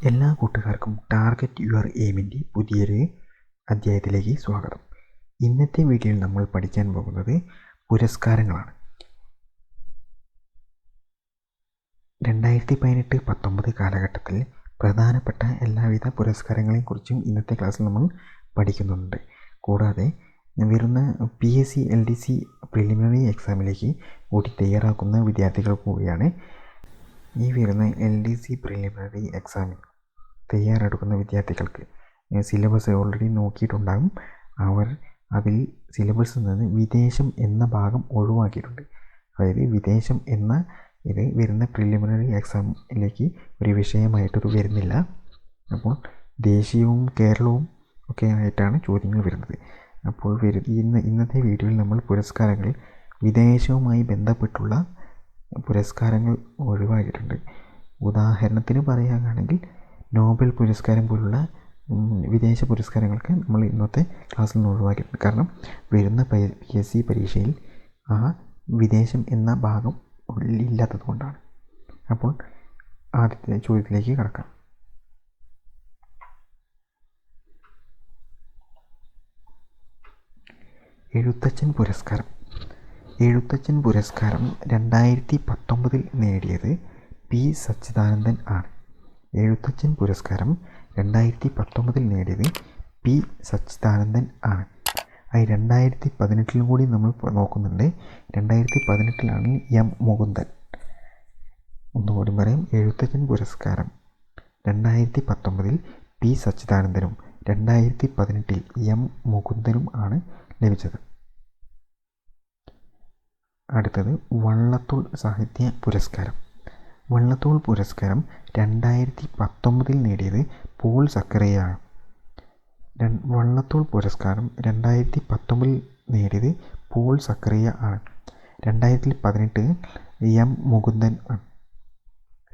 എല്ലാ കൂട്ടുകാർക്കും target your എയിമിൻ്റെ പുതിയൊരു അധ്യായത്തിലേക്ക് സ്വാഗതം. ഇന്നത്തെ വീഡിയോയിൽ നമ്മൾ പഠിക്കാൻ പോകുന്നത് പുരസ്കാരങ്ങളാണ്. 2018-19 കാലഘട്ടത്തിൽ പ്രധാനപ്പെട്ട എല്ലാവിധ പുരസ്കാരങ്ങളെയും കുറിച്ചും ഇന്നത്തെ ക്ലാസ്സിൽ നമ്മൾ പഠിക്കുന്നുണ്ട്. കൂടാതെ വരുന്ന PSC LDC പ്രിലിമിനറി എക്സാമിലേക്ക് കൂടി തയ്യാറാക്കുന്ന വിദ്യാർത്ഥികൾ കൂടിയാണ് ഈ വരുന്ന LDC പ്രിലിമിനറി എക്സാമിന് തയ്യാറെടുക്കുന്ന വിദ്യാർത്ഥികൾക്ക് സിലബസ് ഓൾറെഡി നോക്കിയിട്ടുണ്ടാകും. അവർ അതിൽ സിലബസിൽ നിന്ന് വിദേശം എന്ന ഭാഗം ഒഴിവാക്കിയിട്ടുണ്ട്. അതായത് വിദേശം എന്ന ഇത് വരുന്ന പ്രിലിമിനറി എക്സാമിലേക്ക് ഒരു വിഷയമായിട്ടത് വരുന്നില്ല. അപ്പോൾ ദേശീയവും കേരളവും ഒക്കെ ആയിട്ടാണ് ചോദ്യങ്ങൾ വരുന്നത്. അപ്പോൾ ഇന്നത്തെ വീഡിയോയിൽ നമ്മൾ പുരസ്കാരങ്ങൾ വിദേശവുമായി ബന്ധപ്പെട്ടുള്ള പുരസ്കാരങ്ങൾ ഒഴിവാക്കിയിട്ടുണ്ട്. ഉദാഹരണത്തിന് പറയുകയാണെങ്കിൽ നോബൽ പുരസ്കാരം പോലുള്ള വിദേശ പുരസ്കാരങ്ങൾക്ക് നമ്മൾ ഇന്നത്തെ ക്ലാസ്സിൽ നിന്ന് ഒഴിവാക്കിയിട്ടുണ്ട്. കാരണം വരുന്ന PSC പരീക്ഷയിൽ ആ വിദേശം എന്ന ഭാഗം ഇല്ലാത്തത് കൊണ്ടാണ്. അപ്പോൾ ആദ്യത്തെ ചോദ്യത്തിലേക്ക് കടക്കാം. എഴുത്തച്ഛൻ പുരസ്കാരം. എഴുത്തച്ഛൻ പുരസ്കാരം 2019 നേടിയത് P. സച്ചിദാനന്ദൻ ആണ്. എഴുത്തച്ഛൻ പുരസ്കാരം 2019 നേടിയത് P. സച്ചിദാനന്ദൻ ആണ്. അത് 2018 കൂടി നമ്മൾ നോക്കുന്നുണ്ട്. 2018 M. മുകുന്ദൻ. ഒന്നുകൂടി പറയും, എഴുത്തച്ഛൻ പുരസ്കാരം 2019 P. സച്ചിദാനന്ദനും 2018 M. മുകുന്ദനും ആണ് ലഭിച്ചത്. അടുത്തത് വള്ളത്തോൾ സാഹിത്യ പുരസ്കാരം. വള്ളത്തോൾ പുരസ്കാരം 2019 നേടിയത് പോൾ സക്കറിയയാണ്. വള്ളത്തോൾ പുരസ്കാരം 2019 നേടിയത് പോൾ സക്കറിയ ആണ്. 2018 M. മുകുന്ദൻ ആണ്.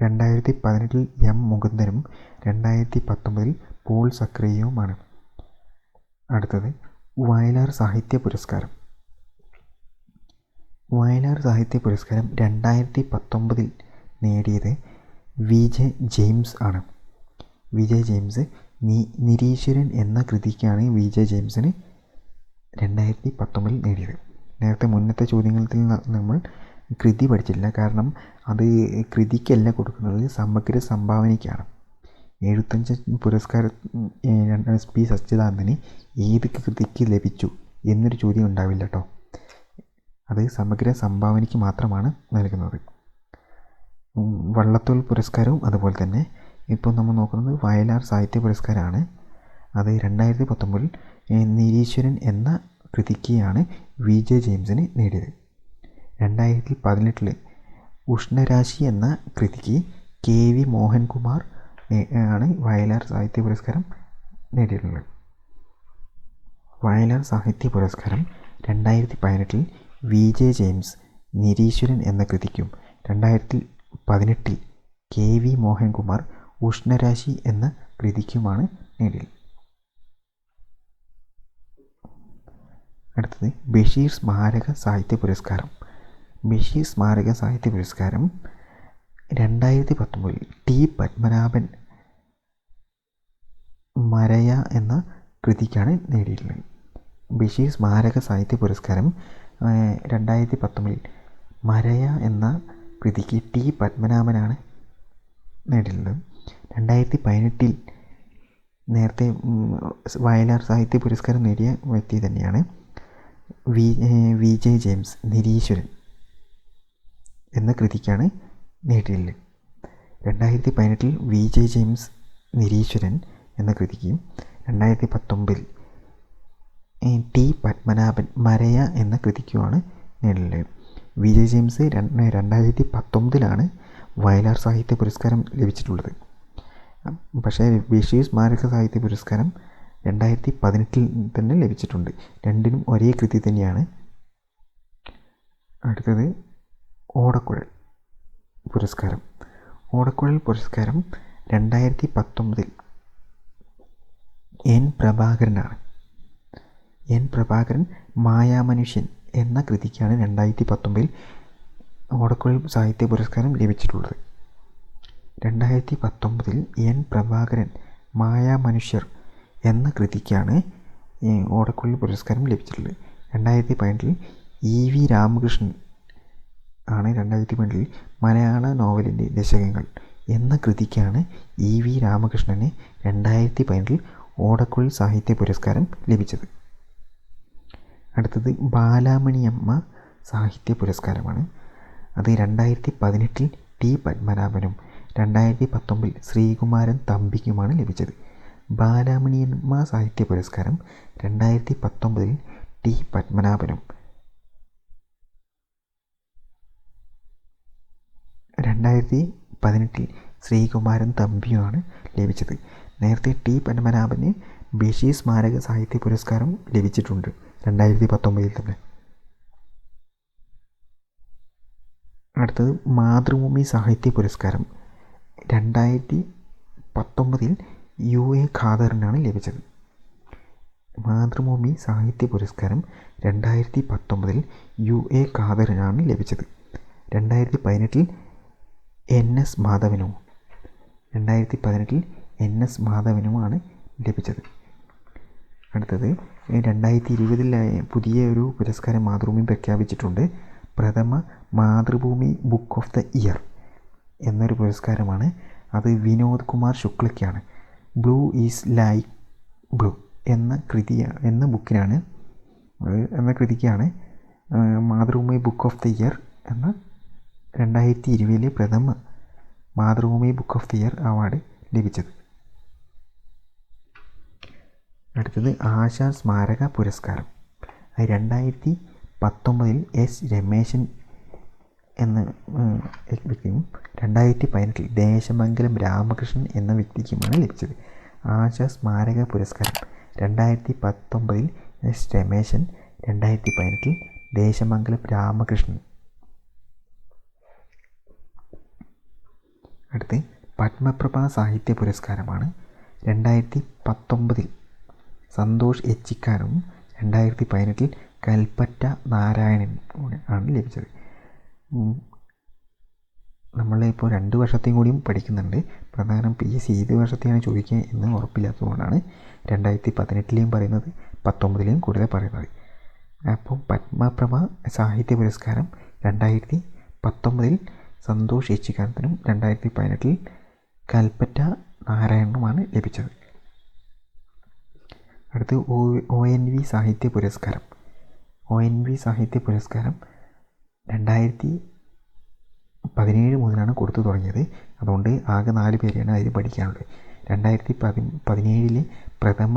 2018 M. മുകുന്ദനും 2019 പോൾ സക്കറിയയുമാണ്. അടുത്തത് വയലാർ സാഹിത്യ പുരസ്കാരം. വയലാർ സാഹിത്യ പുരസ്കാരം 2019 നേടിയത് VJ ജെയിംസ് ആണ്. VJ ജെയിംസ് നിരീശ്വരൻ എന്ന കൃതിക്കാണ് VJ ജെയിംസിന് 2019 നേടിയത്. നേരത്തെ മുന്നത്തെ ചോദ്യങ്ങളിൽ നമ്മൾ കൃതി പഠിച്ചില്ല. കാരണം അത് കൃതിക്കല്ല കൊടുക്കുന്നത്, സമഗ്ര സംഭാവനയ്ക്കാണ്. എഴുത്തച്ഛൻ പുരസ്കാരം P. സച്ചിദാനന്ദന് ഏത് കൃതിക്ക് ലഭിച്ചു എന്നൊരു ചോദ്യം ഉണ്ടാവില്ല കേട്ടോ. അത് സമഗ്ര സംഭാവനയ്ക്ക് മാത്രമാണ് നൽകുന്നത്. വള്ളത്തോൾ പുരസ്കാരവും അതുപോലെ തന്നെ. ഇപ്പോൾ നമ്മൾ നോക്കുന്നത് വയലാർ സാഹിത്യ പുരസ്കാരമാണ്. അത് 2019 നിരീശ്വരൻ എന്ന കൃതിക്കാണ് VJ ജെയിംസിന് നേടിയത്. 2018 ഉഷ്ണരാശി എന്ന കൃതിക്ക് KV മോഹൻകുമാർ ആണ് വയലാർ സാഹിത്യ പുരസ്കാരം നേടിയിട്ടുള്ളത്. വയലാർ സാഹിത്യ പുരസ്കാരം 2018 VJ ജെയിംസ് നിരീശ്വരൻ എന്ന കൃതിക്കും 2018 KV മോഹൻകുമാർ ഉഷ്ണരാശി എന്ന കൃതിക്കുമാണ് നേടിയത്. അടുത്തത് ബഷീർ സ്മാരക സാഹിത്യ പുരസ്കാരം. ബഷീർ സ്മാരക സാഹിത്യ പുരസ്കാരം 2019 T. പത്മനാഭൻ മരയ എന്ന കൃതിക്കാണ് നേടിയിട്ടുള്ളത്. ബഷീർ സ്മാരക സാഹിത്യ പുരസ്കാരം 2019 മരയ എന്ന കൃതിക്ക് T. പത്മനാഭനാണ് നേടിയിട്ടുള്ളത്. 2018 നേരത്തെ വയലാർ സാഹിത്യ പുരസ്കാരം നേടിയ വ്യക്തി തന്നെയാണ് VJ ജെയിംസ് നിരീശ്വരൻ എന്ന കൃതിക്കാണ് നേടിയിട്ടുള്ളത്. 2018 VJ ജെയിംസ് നിരീശ്വരൻ എന്ന കൃതിക്കും 2019 T. പത്മനാഭൻ മരയ എന്ന കൃതിക്കുമാണ് നേടിയിട്ടുള്ളത്. VJ ജെയിംസ് 2019 വയലാർ സാഹിത്യ പുരസ്കാരം ലഭിച്ചിട്ടുള്ളത്. പക്ഷേ ബഷീർ സ്മാരക സാഹിത്യ പുരസ്കാരം 2018 തന്നെ ലഭിച്ചിട്ടുണ്ട്. രണ്ടിനും ഒരേ കൃതി തന്നെയാണ്. അടുത്തത് ഓടക്കുഴൽ പുരസ്കാരം. ഓടക്കുഴൽ പുരസ്കാരം 2019 N. പ്രഭാകരനാണ്. N. പ്രഭാകരൻ മായാമനുഷ്യൻ എന്ന കൃതിക്കാണ് 2019 ഓടക്കുഴൽ സാഹിത്യ പുരസ്കാരം ലഭിച്ചിട്ടുള്ളത്. 2019 എൻ പ്രഭാകരൻ മായാമനുഷ്യർ എന്ന കൃതിക്കാണ് ഓടക്കുഴൽ പുരസ്കാരം ലഭിച്ചിട്ടുള്ളത്. 2018 EV രാമകൃഷ്ണൻ ആണ് 2018 മലയാള നോവലിൻ്റെ ദശകങ്ങൾ എന്ന കൃതിക്കാണ് EV രാമകൃഷ്ണന് 2018 ഓടക്കുഴൽ സാഹിത്യ പുരസ്കാരം ലഭിച്ചത്. അടുത്തത് ബാലാമണിയമ്മ സാഹിത്യ പുരസ്കാരമാണ്. അത് 2018 ടി പത്മനാഭനും 2019 ശ്രീകുമാരൻ തമ്പിക്കുമാണ് ലഭിച്ചത്. ബാലാമണിയമ്മ സാഹിത്യ പുരസ്കാരം 2019 ടി പത്മനാഭനും 2018 ശ്രീകുമാരൻ തമ്പിയുമാണ് ലഭിച്ചത്. നേരത്തെ ടി പത്മനാഭന് ബഷീർ സ്മാരക സാഹിത്യ പുരസ്കാരം ലഭിച്ചിട്ടുണ്ട് 2019 തന്നെ. അടുത്തത് മാതൃഭൂമി സാഹിത്യ പുരസ്കാരം 2019 UA ഖാദറിനാണ് ലഭിച്ചത്. മാതൃഭൂമി സാഹിത്യ പുരസ്കാരം 2019 UA ഖാദറിനാണ് ലഭിച്ചത്. 2018 NS മാധവനും 2018 NS മാധവനുമാണ് ലഭിച്ചത്. അടുത്തത് 2020 പുതിയ ഒരു പുരസ്കാരം മാതൃഭൂമി പ്രഖ്യാപിച്ചിട്ടുണ്ട്. പ്രഥമ Mathrubhumi book of the year എന്നൊരു പുരസ്കാരമാണ്. അത് വിനോദ് കുമാർ ശുക്ലയ്ക്കാണ്. ബ്ലൂ ഈസ് ലൈക്ക് ബ്ലൂ എന്ന കൃതിക്കാണ് Mathrubhumi book of the year എന്ന 2020 പ്രഥമ Mathrubhumi book of the year award ലഭിച്ചത്. അടുത്തത് ആശാൻ സ്മാരക പുരസ്കാരം. 2019 S രമേശൻ എന്ന വ്യക്തിയും 2018 ദേശമംഗലം രാമകൃഷ്ണൻ എന്ന വ്യക്തിക്കുമാണ് ലഭിച്ചത്. ആശാൻ സ്മാരക പുരസ്കാരം 2019 S രമേശൻ, 2018 ദേശമംഗലം രാമകൃഷ്ണൻ. അടുത്ത് പത്മപ്രഭ സാഹിത്യ പുരസ്കാരമാണ്. 2019 സന്തോഷ് എച്ചിക്കാനും 2018 കൽപ്പറ്റ നാരായണനും ആണ് ലഭിച്ചത്. നമ്മളിപ്പോൾ 2 വർഷത്തെയും കൂടിയും പഠിക്കുന്നുണ്ട്. പ്രധാനം PSC ഏത് വർഷത്തെയാണ് ചോദിക്കുക എന്ന് ഉറപ്പില്ലാത്തതുകൊണ്ടാണ് 2018 പറയുന്നത്, 2019 കൂടുതൽ പറയുന്നത്. അപ്പോൾ പത്മപ്രഭ സാഹിത്യ പുരസ്കാരം 2019 സന്തോഷ് എച്ചിക്കാനത്തിനും 2018 കൽപ്പറ്റ നാരായണനുമാണ് ലഭിച്ചത്. അടുത്ത് ONV സാഹിത്യ പുരസ്കാരം. ONV സാഹിത്യ പുരസ്കാരം 2017 മുതലാണ് കൊടുത്തു തുടങ്ങിയത്. അതുകൊണ്ട് ആകെ 4 പേരെയാണ് അതിൽ പഠിക്കാനുള്ളത്. 2017 പ്രഥമ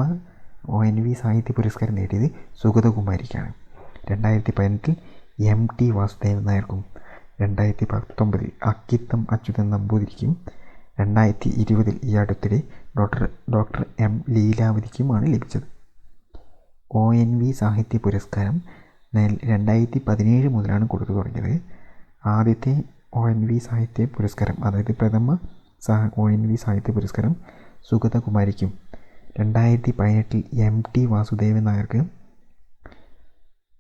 ONV സാഹിത്യ പുരസ്കാരം നേടിയത് സുഗതകുമാരിക്കാണ്. 2018 MT വാസുദേവൻ നായർക്കും, 2019 അക്കിത്തം അച്യുതൻ നമ്പൂതിരിക്കും, 2020 ഈ അടുത്തിടെ ഡോക്ടർ M ലീലാവതിക്കുമാണ് ലഭിച്ചത്. ONV സാഹിത്യ പുരസ്കാരം 2017 മുതലാണ് കൊടുത്തു തുടങ്ങിയത്. ആദ്യത്തെ ONV സാഹിത്യ പുരസ്കാരം, അതായത് പ്രഥമ ONV സാഹിത്യ പുരസ്കാരം സുഗതകുമാരിക്കും, 2018 MT വാസുദേവൻ നായർക്ക്,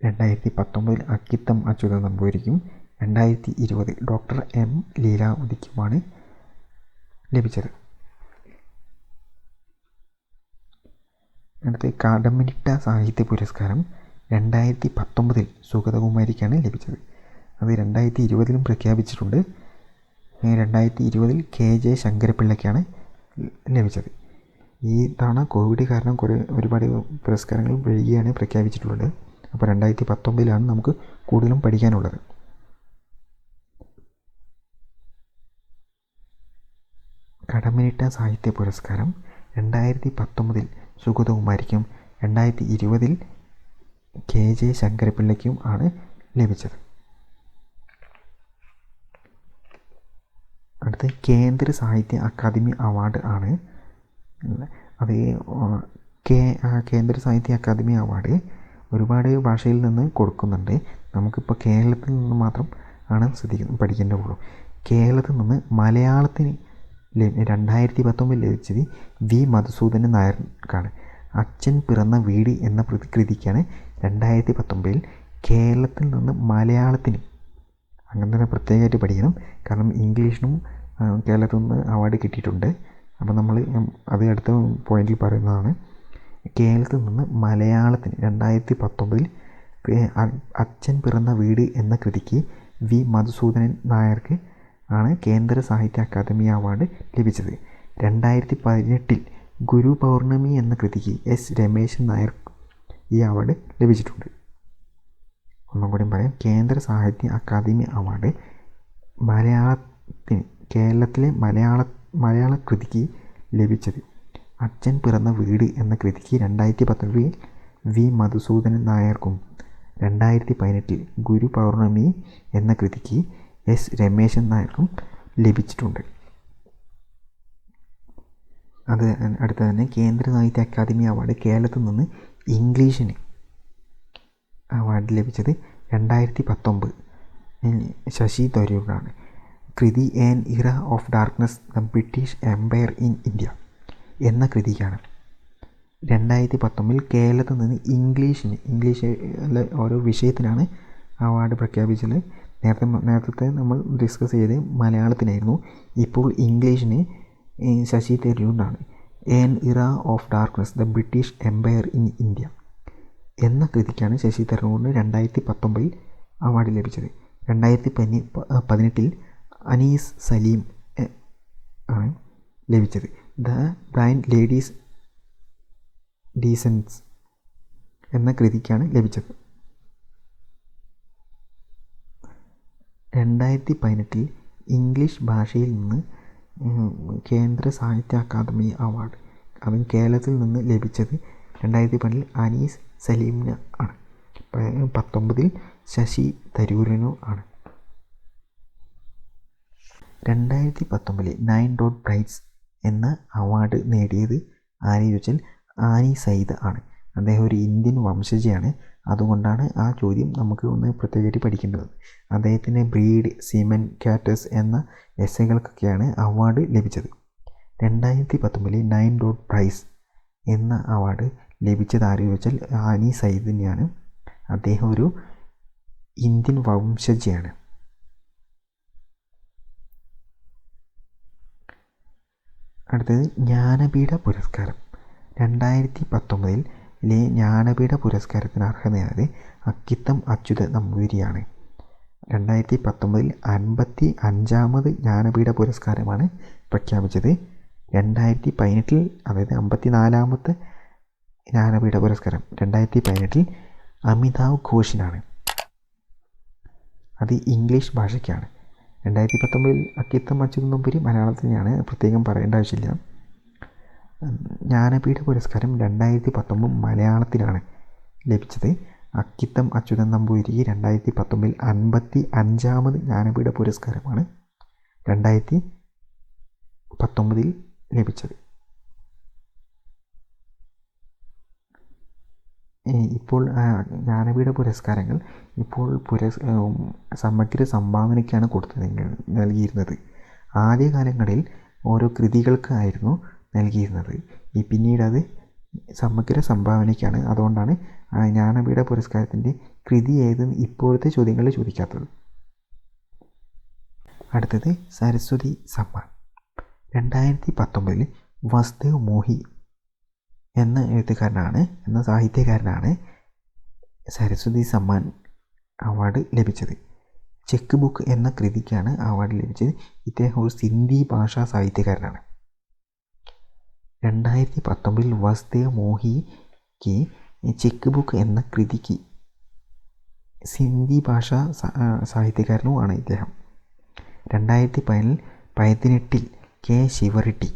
2019 അക്കിത്തം അച്യുതൻ നമ്പൂതിരിക്കും, 2020 ഡോക്ടർ M ലീലാവതിക്കുമാണ് ലഭിച്ചത്. അടുത്ത് കടമ്മനിട്ട സാഹിത്യ പുരസ്കാരം 2019 സുഗതകുമാരിക്കാണ് ലഭിച്ചത്. അത് 2020 പ്രഖ്യാപിച്ചിട്ടുണ്ട്. 2020 KJ ശങ്കരപ്പിള്ളയ്ക്കാണ് ലഭിച്ചത്. ഈ തവണ കോവിഡ് കാരണം ഒരുപാട് പുരസ്കാരങ്ങൾ വൈകിയാണ് പ്രഖ്യാപിച്ചിട്ടുള്ളത്. അപ്പോൾ 2019 നമുക്ക് കൂടുതലും പഠിക്കാനുള്ളത്. കടമ്മനിട്ട സാഹിത്യ പുരസ്കാരം 2019 സുഗതകുമാരിക്കും 2020 KJ ശങ്കരപ്പിള്ളയ്ക്കും ആണ് ലഭിച്ചത്. അടുത്ത് കേന്ദ്ര സാഹിത്യ അക്കാദമി അവാർഡ് ആണ്. അത് കേന്ദ്ര സാഹിത്യ അക്കാദമി അവാർഡ് ഒരുപാട് ഭാഷയിൽ നിന്ന് കൊടുക്കുന്നുണ്ട്. നമുക്കിപ്പോൾ കേരളത്തിൽ നിന്ന് മാത്രം ആണ് പഠിക്കേണ്ടതുള്ളൂ. കേരളത്തിൽ നിന്ന് മലയാളത്തിന് 2019 ലഭിച്ചത് V മധുസൂദനൻ നായർക്കാണ്. അച്ഛൻ പിറന്ന വീട് എന്ന കൃതിക്കാണ് 2019 കേരളത്തിൽ നിന്ന് മലയാളത്തിന്. അങ്ങനെ തന്നെ പ്രത്യേകമായിട്ട് പഠിക്കണം, കാരണം ഇംഗ്ലീഷിനും കേരളത്തിൽ നിന്ന് അവാർഡ് കിട്ടിയിട്ടുണ്ട്. അപ്പോൾ നമ്മൾ അത് അടുത്ത പോയിന്റിൽ പറയുന്നതാണ്. കേരളത്തിൽ നിന്ന് മലയാളത്തിന് 2019 അച്ഛൻ പിറന്ന വീട് എന്ന കൃതിക്ക് വി മധുസൂദനൻ നായർക്ക് ആണ് കേന്ദ്ര സാഹിത്യ അക്കാദമി അവാർഡ് ലഭിച്ചത്. 2018 ഗുരു പൗർണമി എന്ന കൃതിക്ക് എസ് രമേശൻ നായർ ഈ അവാർഡ് ലഭിച്ചിട്ടുണ്ട്. ഒന്നും കൂടി പറയാം. കേന്ദ്ര സാഹിത്യ അക്കാദമി അവാർഡ് മലയാളത്തിന് കേരളത്തിലെ മലയാള കൃതിക്ക് ലഭിച്ചത് അച്ഛൻ പിറന്ന വീട് എന്ന കൃതിക്ക് 2019 വി മധുസൂദനൻ നായർക്കും 2018 ഗുരു പൗർണമി എന്ന കൃതിക്ക് എസ് രമേശൻ നായർക്കും ലഭിച്ചിട്ടുണ്ട്. അത് അടുത്ത തന്നെ കേന്ദ്ര സാഹിത്യ അക്കാദമി അവാർഡ് കേരളത്തിൽ നിന്ന് ഇംഗ്ലീഷിന് അവാർഡ് ലഭിച്ചത് 2019 ശശി തരൂരിനാണ്. കൃതി an era of darkness the British empire in India എന്ന കൃതിക്കാണ് 2019 കേരളത്തിൽ നിന്ന് ഇംഗ്ലീഷ് ഓരോ വിഷയത്തിനാണ് അവാർഡ് പ്രഖ്യാപിച്ചത്. നേരത്തെ നമ്മൾ ഡിസ്കസ് ചെയ്ത് മലയാളത്തിനായിരുന്നു. ഇപ്പോൾ ഇംഗ്ലീഷിന് ശശി തരൂരിനാണ്. An era of darkness the British empire in India എന്ന കൃതിക്കാണ് ശശി തരൂരിന് 2019 അവാർഡ് ലഭിച്ചത്. 2018 അനീസ് സലീം ആണ് ലഭിച്ചത്. ദ ബ്ലൈൻഡ് ലേഡീസ് ഡീസൻസ് എന്ന കൃതിക്കാണ് ലഭിച്ചത്. 2018 ഇംഗ്ലീഷ് ഭാഷയിൽ നിന്ന് കേന്ദ്ര സാഹിത്യ അക്കാദമി അവാർഡ് അതും കേരളത്തിൽ നിന്ന് ലഭിച്ചത് 2018 അനീസ് സലീമിന് ആണ്. 2019 ശശി തരൂരിനും ആണ്. 2019 9 ഡോട്ട് പ്രൈസ് എന്ന അവാർഡ് നേടിയത് ആരെന്ന് ചോദിച്ചാൽ ആനി സയ്യിദ് ആണ്. അദ്ദേഹം ഒരു ഇന്ത്യൻ വംശജയാണ്. അതുകൊണ്ടാണ് ആ ചോദ്യം നമുക്ക് ഒന്ന് പ്രത്യേകമായിട്ട് പഠിക്കേണ്ടത്. അദ്ദേഹത്തിന് ബ്രീഡ്, സിമൻ, കാറ്റസ് എന്ന എസ്സേകൾക്കൊക്കെയാണ് അവാർഡ് ലഭിച്ചത്. 2019 9 ഡോട്ട് പ്രൈസ് എന്ന അവാർഡ് ലഭിച്ചത് ആരെന്ന് ചോദിച്ചാൽ ആനി സയ്യിദിനെയാണ്. അദ്ദേഹം ഒരു ഇന്ത്യൻ വംശജയാണ്. അടുത്തത് ജ്ഞാനപീഠ പുരസ്കാരം. 2019 ജ്ഞാനപീഠ പുരസ്കാരത്തിന് അർഹതയായത് അക്കിത്തം അച്യുത നമ്പൂതിരിയാണ്. 2019 55ാമത് ജ്ഞാനപീഠ പുരസ്കാരമാണ് പ്രഖ്യാപിച്ചത്. 2018 അതായത് 54ാമത്തെ ജ്ഞാനപീഠ പുരസ്കാരം 2018 അമിതാവ് ഘോഷിനാണ്. അത് ഇംഗ്ലീഷ് ഭാഷയ്ക്കാണ്. 2019 അക്കിത്തം അച്യുത നമ്പൂതിരി മലയാളത്തിലാണ്, പ്രത്യേകം പറയേണ്ട ആവശ്യമില്ല. ജ്ഞാനപീഠ പുരസ്കാരം 2019 മലയാളത്തിലാണ് ലഭിച്ചത്. അക്കിത്തം അച്യുതൻ നമ്പൂതിരിക്ക് 2019 55ാമത് ജ്ഞാനപീഠ പുരസ്കാരമാണ് 2019 ലഭിച്ചത്. ഇപ്പോൾ ജ്ഞാനപീഠ പുരസ്കാരങ്ങൾ ഇപ്പോൾ സമഗ്ര സംഭാവനയ്ക്കാണ് നൽകിയിരുന്നത്. ആദ്യകാലങ്ങളിൽ ഓരോ കൃതികൾക്കായിരുന്നു നൽകിയിരുന്നത്. പിന്നീട് അത് സമഗ്ര സംഭാവനയ്ക്കാണ്. അതുകൊണ്ടാണ് ജ്ഞാനപീഠ പുരസ്കാരത്തിൻ്റെ കൃതി ഏതെന്ന് ഇപ്പോഴത്തെ ചോദ്യങ്ങളിൽ ചോദിക്കാത്തത്. അടുത്തത് സരസ്വതി സമ്മാൻ. 2019 വസുദേവ് മോഹി എന്ന സാഹിത്യകാരനാണ് സരസ്വതി സമ്മാൻ അവാർഡ് ലഭിച്ചത്. ചെക്ക് ബുക്ക് എന്ന കൃതിക്കാണ് അവാർഡ് ലഭിച്ചത്. ഇദ്ദേഹം ഒരു സിന്ധി ഭാഷാ സാഹിത്യകാരനാണ്. 2019 വസുദേവ് മോഹിക്ക് ചെക്ക് ബുക്ക് എന്ന കൃതിക്ക് സിന്ധി ഭാഷാ സാഹിത്യകാരനുമാണ് ഇദ്ദേഹം. 2018 കെ ശിവറെഡ്ഡി,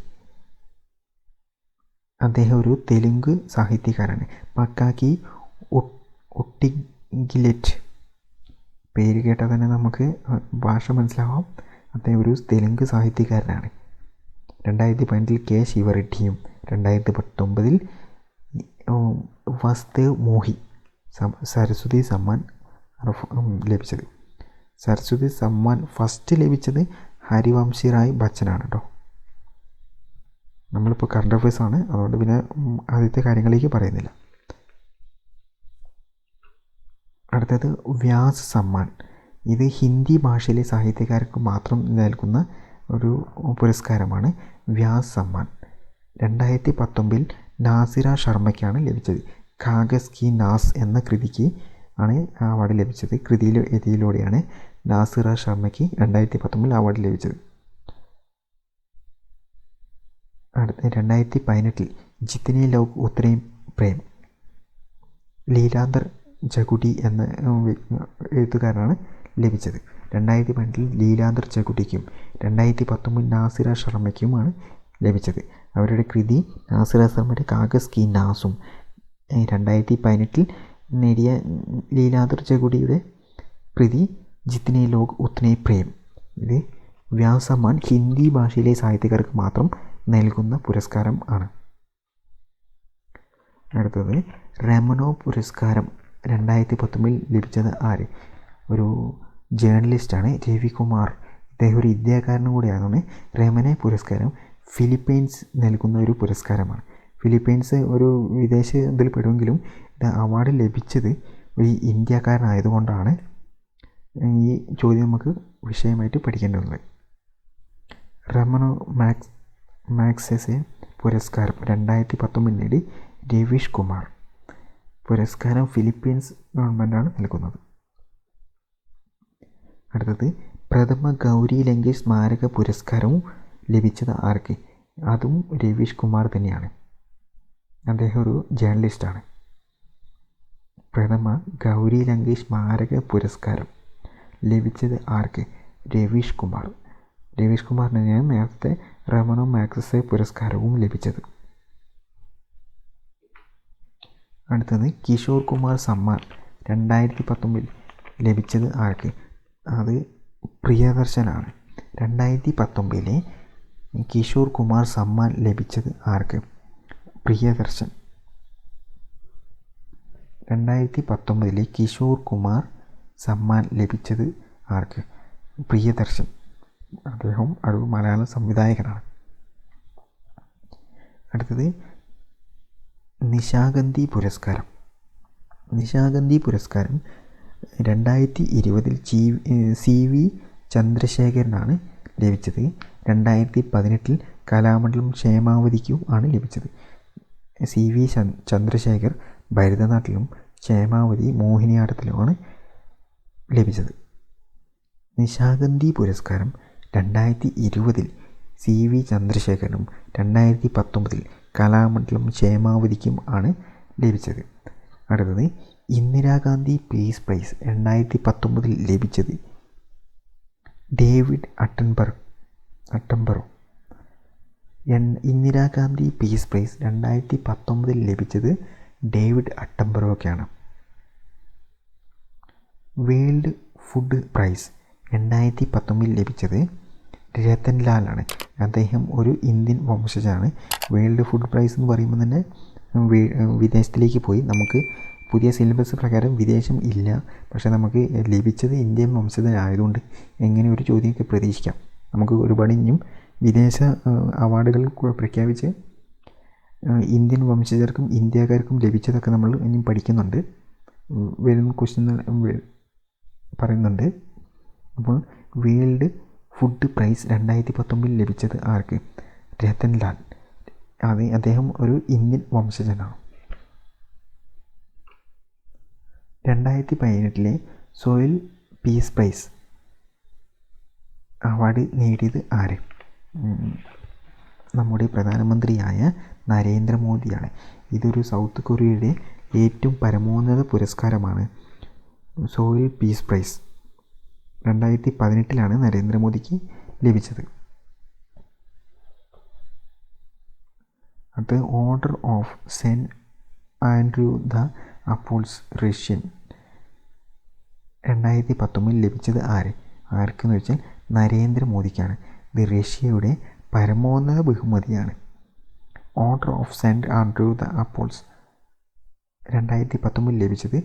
അദ്ദേഹം ഒരു തെലുങ്ക് സാഹിത്യകാരനാണ്. പക്കാക്കി ഒട്ടിഗിലെറ്റ്, പേര് കേട്ടാൽ തന്നെ നമുക്ക് ഭാഷ മനസ്സിലാവാം. അദ്ദേഹം ഒരു തെലുങ്ക് സാഹിത്യകാരനാണ്. 2018 കെ ശിവറെഡ്ഡിയും 2019 വസുദേവ് മോഹി സരസ്വതി സമ്മാൻ ലഭിച്ചത്. സരസ്വതി സമ്മാൻ ഫസ്റ്റ് ലഭിച്ചത് ഹരിവംശി റായ് ബച്ചനാണ് കേട്ടോ. നമ്മളിപ്പോൾ കറണ്ട് അഫയേഴ്സാണ്, അതുകൊണ്ട് പിന്നെ ആദ്യത്തെ കാര്യങ്ങളിലേക്ക് പറയുന്നില്ല. അടുത്തത് വ്യാസ് സമ്മാൻ. ഇത് ഹിന്ദി ഭാഷയിലെ സാഹിത്യകാർക്ക് മാത്രം നൽകുന്ന ഒരു പുരസ്കാരമാണ് വ്യാസ് സമ്മാൻ. 2019 നാസിറ ശർമ്മയ്ക്കാണ് ലഭിച്ചത്. കാഗസ് കി നാസ് എന്ന കൃതിക്ക് ആണ് അവാർഡ് ലഭിച്ചത്. കൃതിയിലൂടെയാണ് നാസിറ ശർമ്മയ്ക്ക് 2019 അവാർഡ് ലഭിച്ചത്. അടുത്ത 2018 ജിത്നെ ലോഗ് ഉത്തനെ പ്രേം ലീലാന്ദർ ജഗുടി എന്ന എഴുത്തുകാരനാണ് ലഭിച്ചത്. 2018 ലീലാന്ദർ ജഗുടിക്കും 2019 നാസിറ ശർമ്മയ്ക്കുമാണ് ലഭിച്ചത്. അവരുടെ കൃതി നാസിറ ശർമ്മയുടെ കാഗസ് കി നാസും 2018 നേടിയ ലീലാന്ദർ ജഗുടിയുടെ കൃതി ജിത്നെ ലോഗ് ഉത്തനെ പ്രേം. ഇത് വ്യാസ് സമ്മാൻ ഹിന്ദി ഭാഷയിലെ സാഹിത്യകാർക്ക് മാത്രം നൽകുന്ന പുരസ്കാരം ആണ്. അടുത്തത് രമനോ പുരസ്കാരം 2019 ലഭിച്ചത് ആര്? ഒരു ജേർണലിസ്റ്റാണ്, രവികുമാർ. ഇദ്ദേഹം ഒരു ഇന്ത്യക്കാരനും കൂടിയാണ്. രമന പുരസ്കാരം ഫിലിപ്പൈൻസ് നൽകുന്ന ഒരു പുരസ്കാരമാണ്. ഫിലിപ്പൈൻസ് ഒരു വിദേശ ഇതിൽ പെടുമെങ്കിലും ഇത് അവാർഡ് ലഭിച്ചത് ഒരു ഇന്ത്യക്കാരനായതുകൊണ്ടാണ് ഈ ചോദ്യം നമുക്ക് വിഷയമായിട്ട് പഠിക്കേണ്ടതുണ്ട്. രമനോ മാഗ്സസെ പുരസ്കാരം 2019 നേടി രവീഷ് കുമാർ. പുരസ്കാരം ഫിലിപ്പീൻസ് ഗവൺമെൻറ്റാണ് നൽകുന്നത്. അടുത്തത് പ്രഥമ ഗൗരി ലങ്കേഷ് സ്മാരക പുരസ്കാരവും ലഭിച്ചത് ആർക്ക്? അതും രവീഷ് കുമാർ തന്നെയാണ്. അദ്ദേഹം ഒരു ജേർണലിസ്റ്റാണ്. പ്രഥമ ഗൗരി ലങ്കേഷ് സ്മാരക പുരസ്കാരം ലഭിച്ചത് ആർക്ക്? രവീഷ് കുമാർ. രവീഷ് കുമാറിന് തന്നെയാണ് നേരത്തെ രമനോ മാഗ്സസെ പുരസ്കാരവും ലഭിച്ചത്. അടുത്തത് കിഷോർ കുമാർ സമ്മാൻ 2019 ലഭിച്ചത് ആർക്ക്? അത് പ്രിയദർശനാണ്. 2019 കിഷോർ കുമാർ സമ്മാൻ ലഭിച്ചത് ആർക്ക്? പ്രിയദർശൻ. 2019 കിഷോർ കുമാർ സമ്മാൻ ലഭിച്ചത് ആർക്ക്? പ്രിയദർശൻ. അദ്ദേഹം ഒരു മലയാള സംവിധായകനാണ്. അടുത്തത് നിശാഗന്ധി പുരസ്കാരം. നിശാഗന്ധി പുരസ്കാരം 2020 CV ചന്ദ്രശേഖരനാണ് ലഭിച്ചത്. 2018 കലാമണ്ഡലം ക്ഷേമാവതിക്കും ആണ് ലഭിച്ചത്. CV ചന്ദ്രശേഖർ ഭരതനാട്യത്തിലും ക്ഷേമാവതി മോഹിനിയാട്ടത്തിലുമാണ് ലഭിച്ചത്. നിശാഗന്ധി പുരസ്കാരം 2020 CV ചന്ദ്രശേഖരനും 2019 കലാമണ്ഡലം ക്ഷേമാവതിക്കും ആണ് ലഭിച്ചത്. അടുത്തത് ഇന്ദിരാഗാന്ധി പീസ് പ്രൈസ് 2019 ലഭിച്ചത് ഡേവിഡ് അട്ടംബറോ. ഇന്ദിരാഗാന്ധി പീസ് പ്രൈസ് 2019 ലഭിച്ചത് ഡേവിഡ് അട്ടംബറോയ്ക്കാണ്. വേൾഡ് ഫുഡ് പ്രൈസ് 2019 ലഭിച്ചത് രത്തൻലാലാണ്. അദ്ദേഹം ഒരു ഇന്ത്യൻ വംശജനാണ്. വേൾഡ് ഫുഡ് പ്രൈസ് എന്ന് പറയുമ്പോൾ തന്നെ വിദേശത്തിലേക്ക് പോയി. നമുക്ക് പുതിയ സിലബസ് പ്രകാരം വിദേശം ഇല്ല, പക്ഷേ നമുക്ക് ലഭിച്ചത് ഇന്ത്യൻ വംശജനായതുകൊണ്ട് എങ്ങനെ ഒരു ചോദ്യമൊക്കെ പ്രതീക്ഷിക്കാം. നമുക്ക് ഒരുപാട് ഇനിയും വിദേശ അവാർഡുകൾ പ്രഖ്യാപിച്ച് ഇന്ത്യൻ വംശജർക്കും ഇന്ത്യക്കാർക്കും ലഭിച്ചതൊക്കെ നമ്മൾ ഇനിയും പഠിക്കുന്നുണ്ട്. വരുന്ന ക്വസ്റ്റ്യൻ പറയുന്നുണ്ട്. അപ്പോൾ വേൾഡ് ഫുഡ് പ്രൈസ് 2019 ലഭിച്ചത് ആർക്ക്? രത്തൻലാൽ. അദ്ദേഹം ഒരു ഇന്ത്യൻ വംശജനാണ്. 2018 സോയിൽ പീസ് പ്രൈസ് അവാർഡ് നേടിയത് ആര്? നമ്മുടെ പ്രധാനമന്ത്രിയായ നരേന്ദ്രമോദിയാണ്. ഇതൊരു സൗത്ത് കൊറിയയുടെ ഏറ്റവും പരമോന്നത പുരസ്കാരമാണ് സോയിൽ പീസ് പ്രൈസ്. 2018 നരേന്ദ്രമോദിക്ക് ലഭിച്ചത്. അത് order of Saint Andrew the അപ്പോൾസ് റഷ്യൻ 2019 ലഭിച്ചത് ആർക്കെന്ന് വെച്ചാൽ നരേന്ദ്രമോദിക്കാണ്. ഇത് റഷ്യയുടെ പരമോന്നത ബഹുമതിയാണ്. Order of Saint Andrew the അപ്പോൾസ് 2019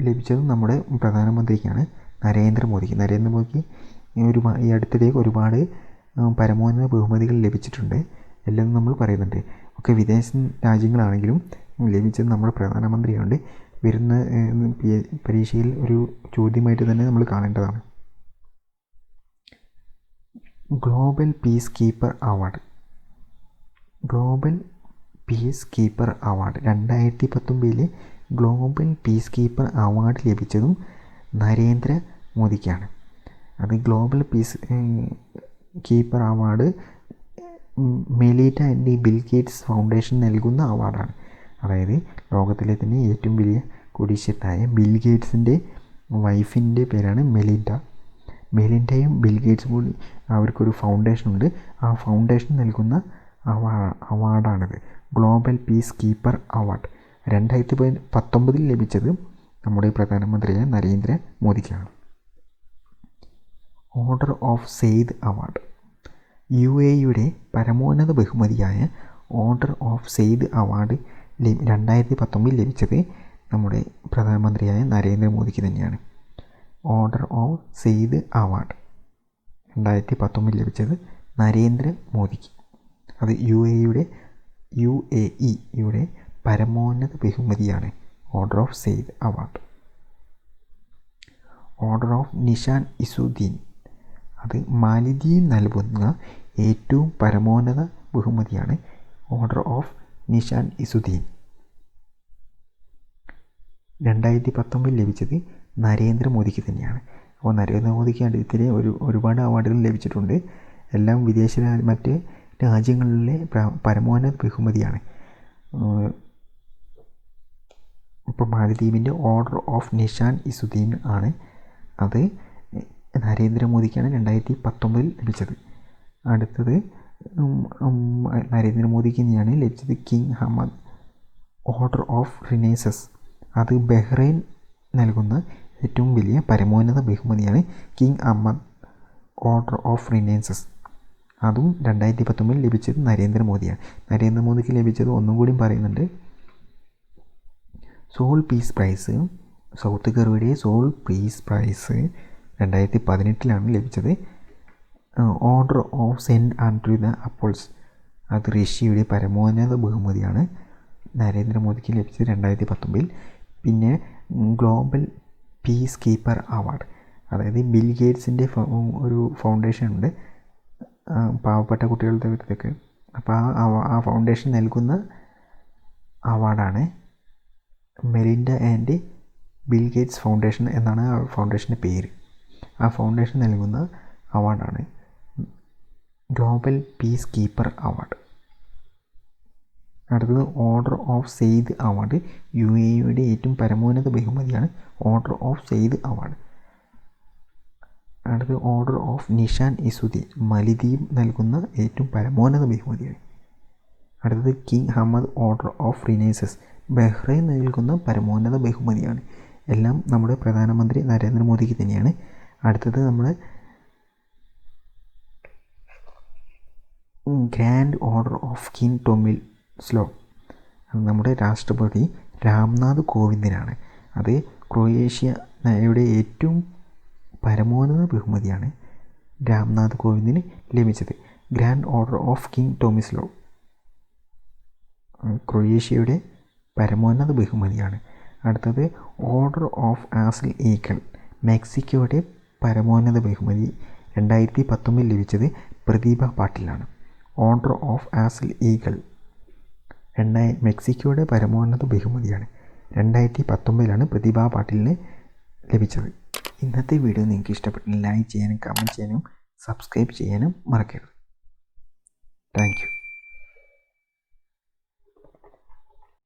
ലഭിച്ചത് നമ്മുടെ പ്രധാനമന്ത്രിക്കാണ്, നരേന്ദ്രമോദിക്ക്. ഈ അടുത്തിടയ്ക്ക് ഒരുപാട് പരമോന്നത ബഹുമതികൾ ലഭിച്ചിട്ടുണ്ട്. എല്ലാം നമ്മൾ പറയുന്നുണ്ട്. ഒക്കെ വിദേശ രാജ്യങ്ങളാണെങ്കിലും ലഭിച്ചത് നമ്മുടെ പ്രധാനമന്ത്രിയുണ്ട്. വരുന്ന പരീക്ഷയിൽ ഒരു ചോദ്യമായിട്ട് തന്നെ നമ്മൾ കാണേണ്ടതാണ്. Global peace keeper award. Global peace keeper award 2019 global peace keeper award ലഭിച്ചതും നരേന്ദ്ര മോദിക്കാണ്. അത് global peace keeper award Melinda and Bill Gates foundation നൽകുന്ന അവാർഡാണ്. അതായത് ലോകത്തിലെ തന്നെ ഏറ്റവും വലിയ കുടിശ്ശിട്ടായ ബിൽ ഗേറ്റ്സിൻ്റെ വൈഫിൻ്റെ പേരാണ് മെലിൻഡ. മെലിൻഡയും ബിൽ ഗേറ്റ്സും കൂടി അവർക്കൊരു ഫൗണ്ടേഷനുണ്ട്. ആ ഫൗണ്ടേഷൻ നൽകുന്ന അവാർഡാണിത്. ഗ്ലോബൽ പീസ് കീപ്പർ അവാർഡ് 2019 ലഭിച്ചത് നമ്മുടെ പ്രധാനമന്ത്രിയായ നരേന്ദ്ര മോദിക്കാണ്. Order of Zayed award. UAEയുടെ പരമോന്നത ബഹുമതിയായ ഓർഡർ ഓഫ് സെയ്ദ് അവാർഡ് 2019 ലഭിച്ചത് നമ്മുടെ പ്രധാനമന്ത്രിയായ നരേന്ദ്രമോദിക്ക് തന്നെയാണ്. ഓർഡർ ഓഫ് സെയ്ദ് അവാർഡ് 2019 ലഭിച്ചത് നരേന്ദ്രമോദിക്ക്. അത് UAEയുടെ പരമോന്നത ബഹുമതിയാണ് order of Zayed award. Order of Nishan Izzuddeen. അത് മാലിദ്വീപ് നൽകുന്ന ഏറ്റവും പരമോന്നത ബഹുമതിയാണ് ഓർഡർ ഓഫ് നിഷാൻ ഇസുദ്ദീൻ. 2019 ലഭിച്ചത് നരേന്ദ്രമോദിക്ക് തന്നെയാണ്. അപ്പോൾ നരേന്ദ്രമോദിക്ക് അടുത്തിടെ ഒരുപാട് അവാർഡുകൾ ലഭിച്ചിട്ടുണ്ട്. എല്ലാം മറ്റ് രാജ്യങ്ങളിലെ പരമോന്നത ബഹുമതിയാണ്. ഇപ്പോൾ മാലദ്വീപിൻ്റെ ഓർഡർ ഓഫ് നിഷാൻ ഇസുദ്ദീൻ ആണ്. അത് നരേന്ദ്രമോദിക്കാണ് 2019 ലഭിച്ചത്. അടുത്തത് നരേന്ദ്രമോദിക്ക് തന്നെയാണ് ലഭിച്ചത് king Hamad order of renaissance. അത് ബഹ്റൈൻ നൽകുന്ന ഏറ്റവും വലിയ പരമോന്നത ബഹുമതിയാണ് king Ahmed order of renaissance. അതും 2019 ലഭിച്ചത് നരേന്ദ്രമോദിയാണ്. നരേന്ദ്രമോദിക്ക് ലഭിച്ചത് ഒന്നും കൂടി പറയുന്നുണ്ട്. സോൾ പീസ് പ്രൈസ്, സൗത്ത് കൊറിയയുടെ സോൾ പീസ് പ്രൈസ് 2018 ലഭിച്ചത്. Order of Saint Andrew the അപ്പോൾസ്, അത് റഷ്യയുടെ പരമോന്നത ബഹുമതിയാണ്. നരേന്ദ്രമോദിക്ക് ലഭിച്ചത് 2019. പിന്നെ ഗ്ലോബൽ പീസ് കീപ്പർ അവാർഡ്, അതായത് ബിൽ ഗേറ്റ്സിൻ്റെ ഒരു ഫൗണ്ടേഷൻ ഉണ്ട് പാവപ്പെട്ട കുട്ടികളുടെ അടുത്തൊക്കെ. അപ്പോൾ ആ ഫൗണ്ടേഷൻ നൽകുന്ന അവാർഡാണ് Melinda and Bill Gates foundation എന്നാണ് ആ ഫൗണ്ടേഷൻ്റെ പേര്. ആ ഫൗണ്ടേഷൻ നൽകുന്ന അവാർഡാണ് ഗ്ലോബൽ പീസ് കീപ്പർ അവാർഡ്. അടുത്തത് ഓർഡർ ഓഫ് സെയ്ദ് അവാർഡ്. UAEയുടെ ഏറ്റവും പരമോന്നത ബഹുമതിയാണ് ഓർഡർ ഓഫ് സെയ്ദ് അവാർഡ്. അടുത്തത് ഓർഡർ ഓഫ് നിഷാൻ ഇസുദ്ദീൻ, മാലദ്വീപ് നൽകുന്ന ഏറ്റവും പരമോന്നത ബഹുമതിയാണ്. അടുത്തത് king Hamad order of renaissance, Bahrain നൽകുന്ന പരമോന്നത ബഹുമതിയാണ്. എല്ലാം നമ്മുടെ പ്രധാനമന്ത്രി നരേന്ദ്രമോദിക്ക് തന്നെയാണ്. അടുത്തത് നമ്മുടെ ഗ്രാൻഡ് ഓർഡർ ഓഫ് കിങ് ടോമിസ്ലോ, നമ്മുടെ രാഷ്ട്രപതി രാംനാഥ് കോവിന്ദിനാണ്. അത് ക്രൊയേഷ്യയുടെ ഏറ്റവും പരമോന്നത ബഹുമതിയാണ് രാംനാഥ് കോവിന്ദിന് ലഭിച്ചത്. ഗ്രാൻഡ് ഓർഡർ ഓഫ് കിങ് ടോമിസ്ലോ ക്രൊയേഷ്യയുടെ പരമോന്നത ബഹുമതിയാണ്. അടുത്തത് ഓർഡർ ഓഫ് ആസിൽ ഈഗിൾ, മെക്സിക്കോയുടെ പരമോന്നത ബഹുമതി 2019 ലഭിച്ചത് പ്രതിഭ പാട്ടീലാണ്. ഓർഡർ ഓഫ് ആസിൽ ഈഗിൾ മെക്സിക്കോയുടെ പരമോന്നത ബഹുമതിയാണ്. 2019 പ്രതിഭ പാട്ടീലിന് ലഭിച്ചത്. ഇന്നത്തെ വീഡിയോ നിങ്ങൾക്ക് ഇഷ്ടപ്പെട്ടെങ്കിൽ ലൈക്ക് ചെയ്യാനും കമൻറ്റ് ചെയ്യാനും സബ്സ്ക്രൈബ് ചെയ്യാനും മറക്കരുത്. Thank you.